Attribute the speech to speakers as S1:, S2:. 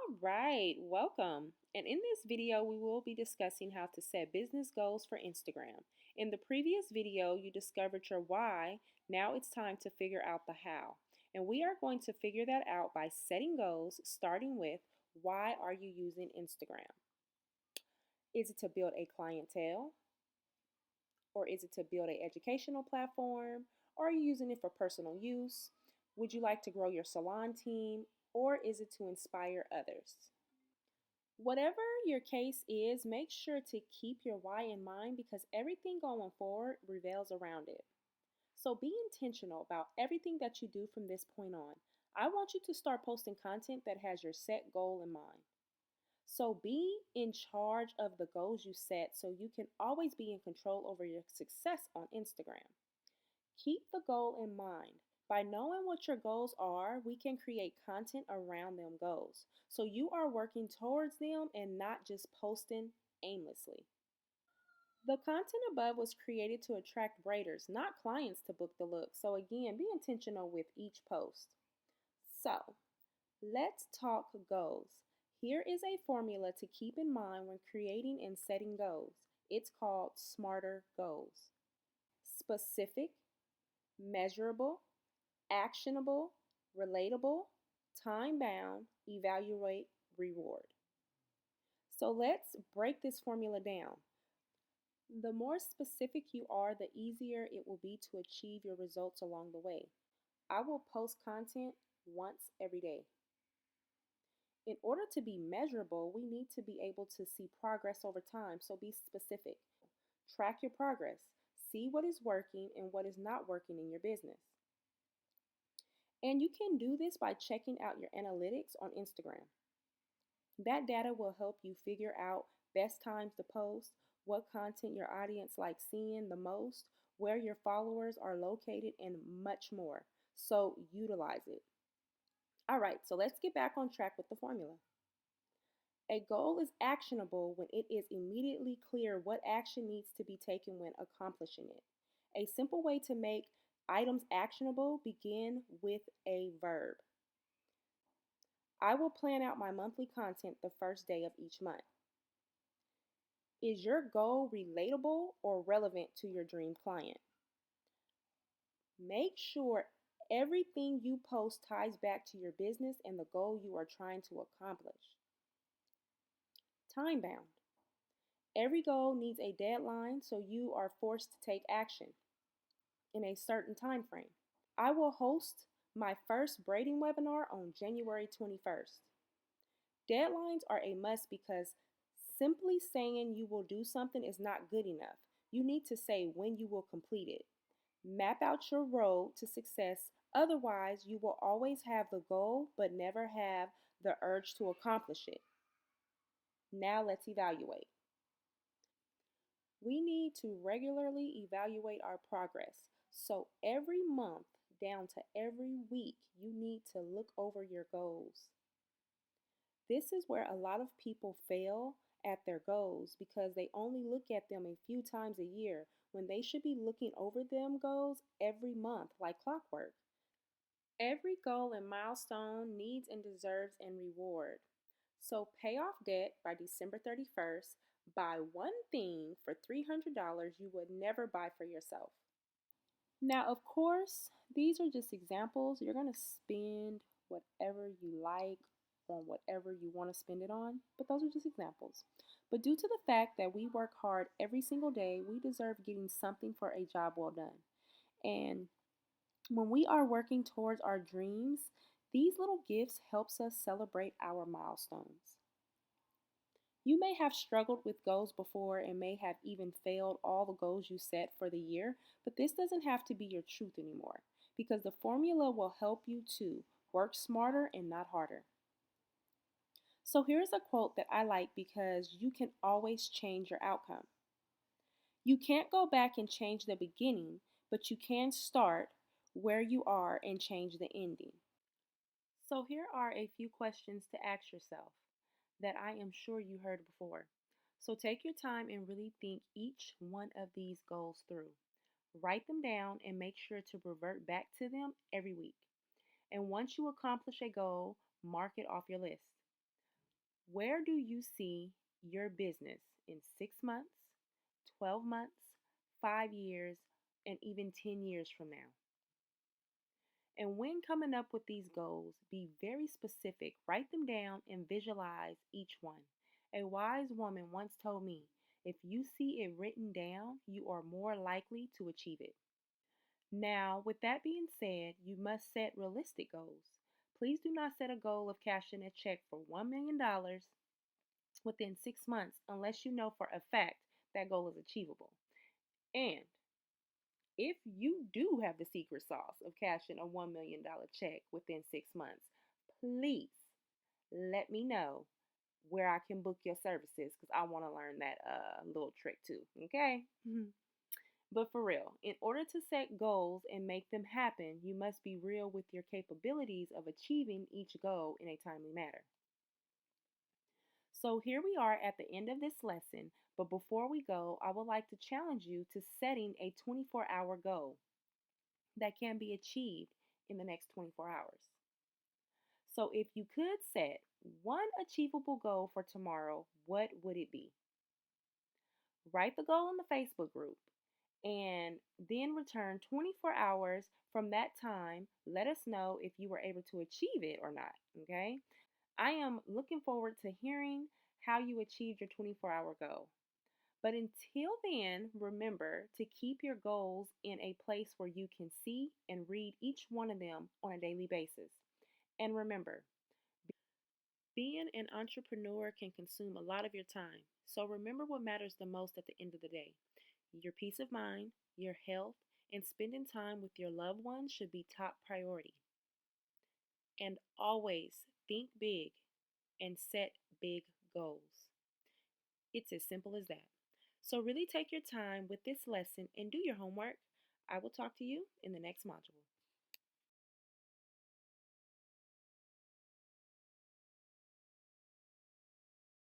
S1: All right, welcome. And in this video, we will be discussing how to set business goals for Instagram. In the previous video, you discovered your why. Now it's time to figure out the how. And we are going to figure that out by setting goals, starting with why are you using Instagram? Is it to build a clientele? Or is it to build an educational platform? Or are you using it for personal use? Would you like to grow your salon team? Or is it to inspire others? Whatever your case is, make sure to keep your why in mind because everything going forward revolves around it. So be intentional about everything that you do from this point on. I want you to start posting content that has your set goal in mind. So be in charge of the goals you set so you can always be in control over your success on Instagram. Keep the goal in mind. By knowing what your goals are, we can create content around them goals. So you are working towards them and not just posting aimlessly. The content above was created to attract braiders, not clients to book the look. So again, be intentional with each post. So let's talk goals. Here is a formula to keep in mind when creating and setting goals. It's called SMARTER goals. Specific, measurable, actionable, relatable, time bound, evaluate, reward. So let's break this formula down. The more specific you are, the easier it will be to achieve your results along the way. I will post content once every day. In order to be measurable, we need to be able to see progress over time, so be specific. Track your progress. See what is working and what is not working in your business. And you can do this by checking out your analytics on Instagram. That data will help you figure out best times to post, what content your audience likes seeing the most, where your followers are located, and much more. So utilize it. All right, so let's get back on track with the formula. A goal is actionable when it is immediately clear what action needs to be taken when accomplishing it. A simple way to make items actionable begin with a verb. I will plan out my monthly content the first day of each month. Is your goal relatable or relevant to your dream client? Make sure everything you post ties back to your business and the goal you are trying to accomplish. Time bound. Every goal needs a deadline, so you are forced to take action in a certain time frame. I will host my first braiding webinar on January 21st. Deadlines are a must because simply saying you will do something is not good enough. You need to say when you will complete it. Map out your road to success. Otherwise, you will always have the goal but never have the urge to accomplish it. Now let's evaluate. We need to regularly evaluate our progress. So every month down to every week, you need to look over your goals. This is where a lot of people fail at their goals because they only look at them a few times a year when they should be looking over them goals every month like clockwork. Every goal and milestone needs and deserves a reward. So pay off debt by December 31st. Buy one thing for $300 you would never buy for yourself. Now, of course, these are just examples. You're going to spend whatever you like on whatever you want to spend it on, but those are just examples. But due to the fact that we work hard every single day, we deserve getting something for a job well done. And when we are working towards our dreams, these little gifts helps us celebrate our milestones. You may have struggled with goals before and may have even failed all the goals you set for the year, but this doesn't have to be your truth anymore because the formula will help you to work smarter and not harder. So here's a quote that I like because you can always change your outcome. You can't go back and change the beginning, but you can start where you are and change the ending. So here are a few questions to ask yourself that I am sure you heard before. So take your time and really think each one of these goals through. Write them down and make sure to revert back to them every week. And once you accomplish a goal, mark it off your list. Where do you see your business in 6 months, 12 months, 5 years, and even 10 years from now? And when coming up with these goals, be very specific. Write them down and visualize each one. A wise woman once told me, if you see it written down, you are more likely to achieve it. Now, with that being said, you must set realistic goals. Please do not set a goal of cashing a check for $1 million within 6 months unless you know for a fact that goal is achievable. And if you do have the secret sauce of cashing a $1 million check within 6 months, please let me know where I can book your services because I want to learn that little trick too. Okay? But for real, in order to set goals and make them happen, you must be real with your capabilities of achieving each goal in a timely manner. So here we are at the end of this lesson, but before we go, I would like to challenge you to setting a 24-hour goal that can be achieved in the next 24 hours. So if you could set one achievable goal for tomorrow, what would it be? Write the goal in the Facebook group and then return 24 hours from that time. Let us know if you were able to achieve it or not, okay? I am looking forward to hearing how you achieved your 24-hour goal. But until then, remember to keep your goals in a place where you can see and read each one of them on a daily basis. And remember, being an entrepreneur can consume a lot of your time. So remember what matters the most at the end of the day. Your peace of mind, your health, and spending time with your loved ones should be top priority. And always think big and set big goals. It's as simple as that. So, really take your time with this lesson and do your homework. I will talk to you in the next module.